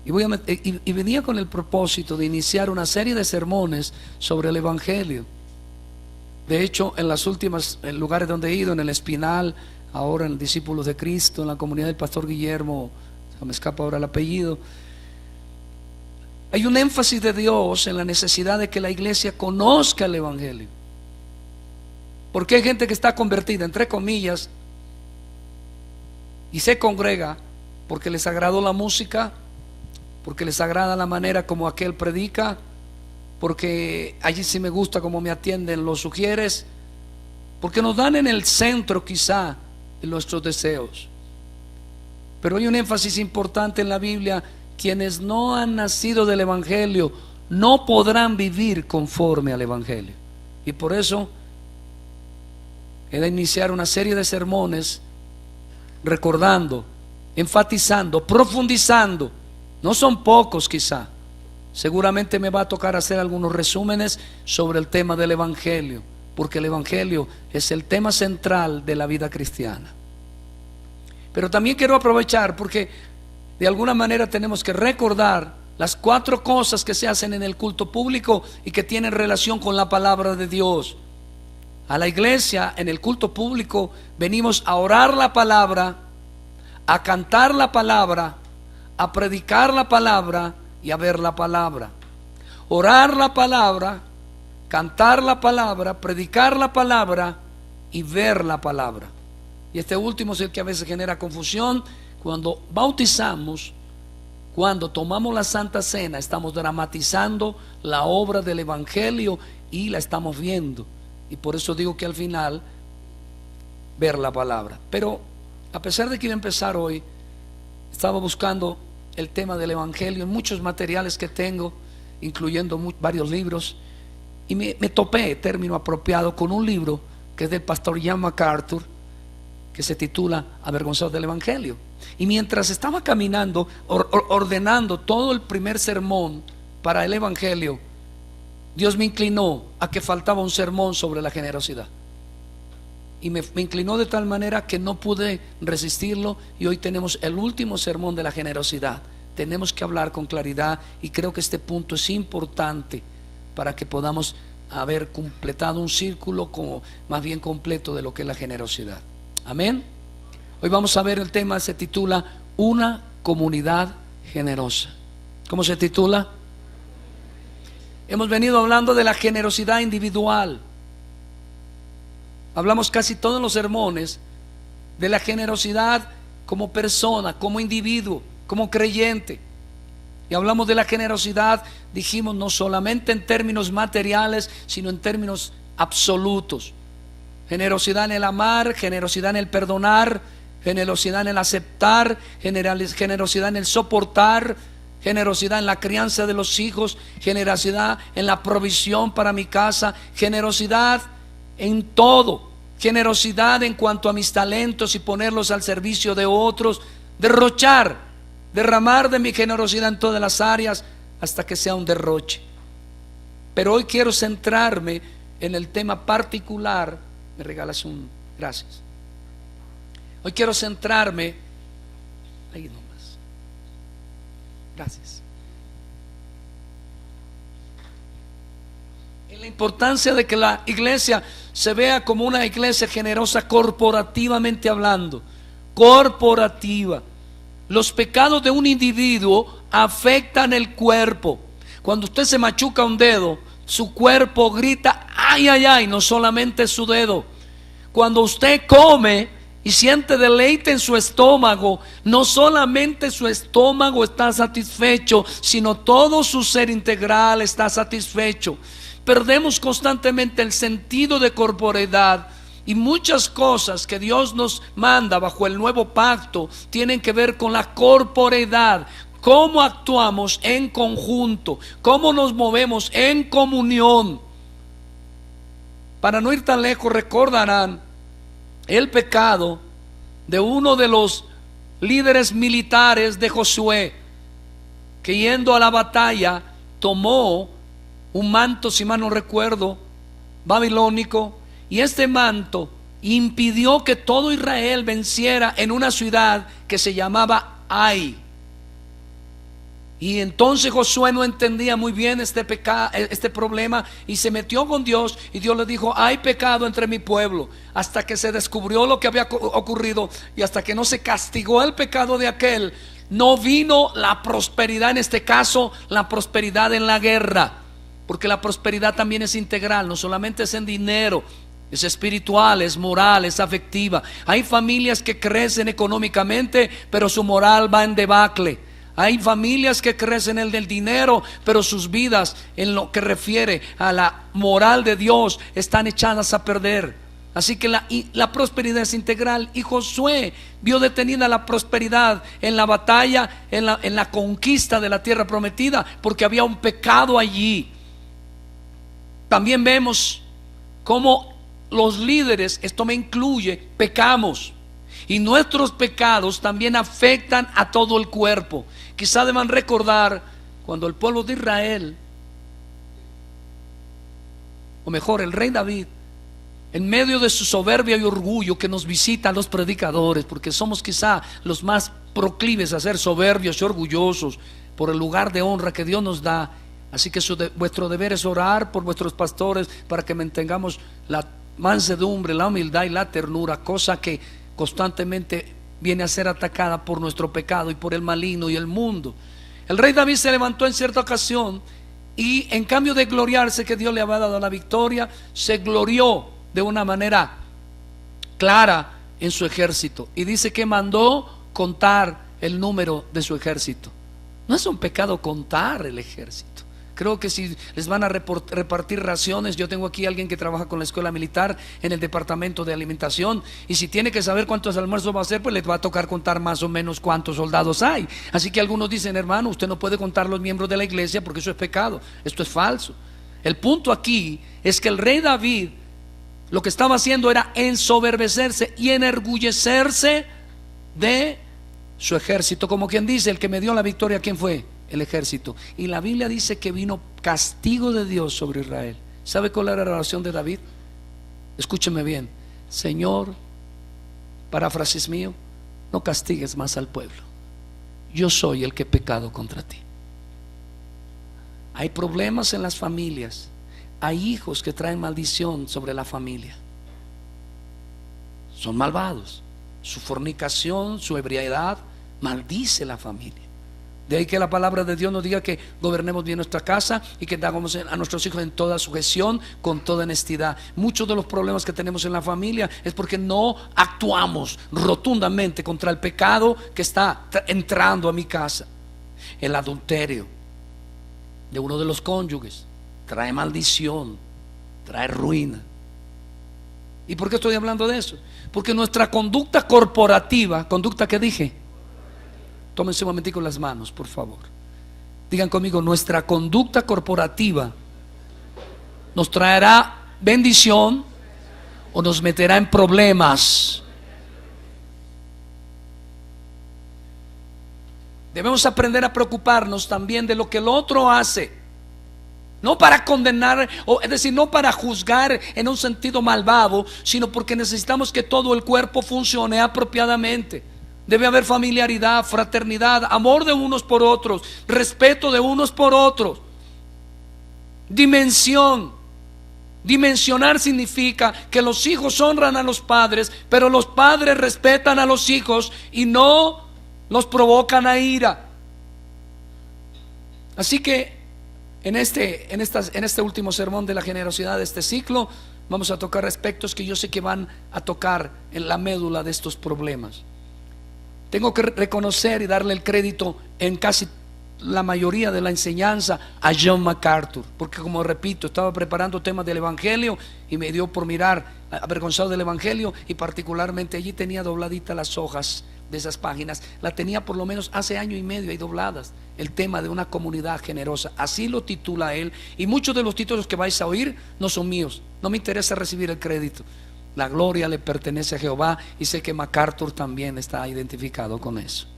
Y venía con el propósito de iniciar una serie de sermones sobre el Evangelio. De hecho, en las últimas lugares donde he ido, en el Espinal, ahora en Discípulos de Cristo, en la comunidad del Pastor Guillermo, se me escapa ahora el apellido, hay un énfasis de Dios en la necesidad de que la iglesia conozca el Evangelio. Porque hay gente que está convertida, entre comillas, y se congrega porque les agradó la música, porque les agrada la manera como aquel predica, porque allí sí me gusta como me atienden los sugieres, porque nos dan en el centro quizá de nuestros deseos. Pero hay un énfasis importante en la Biblia: quienes no han nacido del Evangelio no podrán vivir conforme al Evangelio. Y por eso he de iniciar una serie de sermones recordando, enfatizando, profundizando. No son pocos quizá. Seguramente me va a tocar hacer algunos resúmenes sobre el tema del Evangelio, porque el Evangelio es el tema central de la vida cristiana. Pero también quiero aprovechar porque de alguna manera tenemos que recordar las 4 cosas que se hacen en el culto público y que tienen relación con la palabra de Dios. A la iglesia, en el culto público, venimos a orar la palabra, a cantar la palabra, a predicar la palabra y a ver la palabra. Orar la palabra, cantar la palabra, predicar la palabra y ver la palabra. Y este último es el que a veces genera confusión. Cuando bautizamos, cuando tomamos la Santa Cena, estamos dramatizando la obra del Evangelio y la estamos viendo. Y por eso digo que al final, ver la palabra. Pero a pesar de que iba a empezar hoy, estaba buscando el tema del Evangelio en muchos materiales que tengo, incluyendo varios libros, y me topé, término apropiado, con un libro que es del pastor John MacArthur, que se titula Avergonzados del Evangelio. Y mientras estaba caminando, ordenando todo el primer sermón para el Evangelio, Dios me inclinó a que faltaba un sermón sobre la generosidad. Y me inclinó de tal manera que no pude resistirlo, y hoy tenemos el último sermón de la generosidad. Tenemos que hablar con claridad, y creo que este punto es importante para que podamos haber completado un círculo como más bien completo de lo que es la generosidad. Amén. Hoy vamos a ver el tema, se titula Una comunidad generosa. ¿Cómo se titula? Hemos venido hablando de la generosidad individual. Hablamos casi todos los sermones de la generosidad como persona, como individuo, como creyente. Y hablamos de la generosidad, dijimos, no solamente en términos materiales, sino en términos absolutos. Generosidad en el amar, generosidad en el perdonar, generosidad en el aceptar, generosidad en el soportar, generosidad en la crianza de los hijos, generosidad en la provisión para mi casa, generosidad en todo, generosidad en cuanto a mis talentos y ponerlos al servicio de otros, derramar de mi generosidad en todas las áreas hasta que sea un derroche. Pero hoy quiero centrarme en el tema particular. Me regalas un, gracias. Hoy quiero centrarme ahí nomás. Gracias. En la importancia de que la iglesia se vea como una iglesia generosa corporativamente hablando. Corporativa. Los pecados de un individuo afectan el cuerpo. Cuando usted se machuca un dedo, su cuerpo grita ay, ay, ay, no solamente su dedo. Cuando usted come y siente deleite en su estómago, no solamente su estómago está satisfecho, sino todo su ser integral está satisfecho. Perdemos constantemente el sentido de corporeidad, y muchas cosas que Dios nos manda bajo el nuevo pacto tienen que ver con la corporeidad. Cómo actuamos en conjunto, cómo nos movemos en comunión. Para no ir tan lejos, recordarán el pecado de uno de los líderes militares de Josué, que yendo a la batalla tomó un manto, si mal no recuerdo, babilónico, y este manto impidió que todo Israel venciera en una ciudad que se llamaba Ai. Y entonces Josué no entendía muy bien este problema y se metió con Dios, y Dios le dijo: hay pecado entre mi pueblo. Hasta que se descubrió lo que había ocurrido y hasta que no se castigó el pecado de aquel, no vino la prosperidad. En este caso, la prosperidad en la guerra, porque la prosperidad también es integral, no solamente es en dinero, es espiritual, es moral, es afectiva. Hay familias que crecen económicamente, pero su moral va en debacle. Hay familias que crecen en el del dinero, pero sus vidas, en lo que refiere a la moral de Dios, están echadas a perder. Así que la prosperidad es integral. Y Josué vio detenida la prosperidad en la batalla, en la conquista de la tierra prometida, porque había un pecado allí. También vemos cómo los líderes, esto me incluye, pecamos. Y nuestros pecados también afectan a todo el cuerpo. Quizá deban recordar cuando el pueblo de Israel, o mejor, el rey David, en medio de su soberbia y orgullo, que nos visitan los predicadores, porque somos quizá los más proclives a ser soberbios y orgullosos por el lugar de honra que Dios nos da. Así que vuestro deber es orar por vuestros pastores para que mantengamos la mansedumbre, la humildad y la ternura, cosa que constantemente viene a ser atacada por nuestro pecado y por el maligno y el mundo. El rey David se levantó en cierta ocasión y, en cambio de gloriarse que Dios le había dado la victoria, se glorió de una manera clara en su ejército, y dice que mandó contar el número de su ejército. No es un pecado contar el ejército. Creo que si les van a repartir raciones, yo tengo aquí a alguien que trabaja con la escuela militar en el departamento de alimentación, y si tiene que saber cuántos almuerzos va a hacer, pues les va a tocar contar más o menos cuántos soldados hay. Así que algunos dicen: hermano, usted no puede contar los miembros de la iglesia porque eso es pecado. Esto es falso. El punto aquí es que el rey David lo que estaba haciendo era ensoberbecerse y enorgullecerse de su ejército, como quien dice: el que me dio la victoria, ¿quién fue? El ejército. Y la Biblia dice que vino castigo de Dios sobre Israel. ¿Sabe cuál era la oración de David? Escúcheme bien: Señor, paráfrasis mío, no castigues más al pueblo, yo soy el que he pecado contra ti. Hay problemas en las familias. Hay hijos que traen maldición sobre la familia. Son malvados. Su fornicación, su ebriedad maldice la familia. De ahí que la palabra de Dios nos diga que gobernemos bien nuestra casa y que damos a nuestros hijos en toda sujeción, con toda honestidad. Muchos de los problemas que tenemos en la familia es porque no actuamos rotundamente contra el pecado que está entrando a mi casa. El adulterio de uno de los cónyuges trae maldición, trae ruina. ¿Y por qué estoy hablando de eso? Porque nuestra conducta corporativa, conducta que dije, tómense un momentico las manos, por favor. Digan conmigo: nuestra conducta corporativa nos traerá bendición o nos meterá en problemas. Debemos aprender a preocuparnos también de lo que el otro hace, no para condenar, es decir, no para juzgar en un sentido malvado, sino porque necesitamos que todo el cuerpo funcione apropiadamente. Debe haber familiaridad, fraternidad, amor de unos por otros, respeto de unos por otros. Dimensión. Dimensionar significa que los hijos honran a los padres, pero los padres respetan a los hijos y no los provocan a ira. Así que en este último sermón de la generosidad de este ciclo, vamos a tocar aspectos que yo sé que van a tocar en la médula de estos problemas. Tengo que reconocer y darle el crédito en casi la mayoría de la enseñanza a John MacArthur, porque, como repito, estaba preparando temas del Evangelio y me dio por mirar, avergonzado del Evangelio, y particularmente allí tenía dobladitas las hojas de esas páginas. La tenía por lo menos hace año y medio ahí dobladas, el tema de una comunidad generosa. Así lo titula él, y muchos de los títulos que vais a oír no son míos. No me interesa recibir el crédito. La gloria le pertenece a Jehová, y sé que MacArthur también está identificado con eso.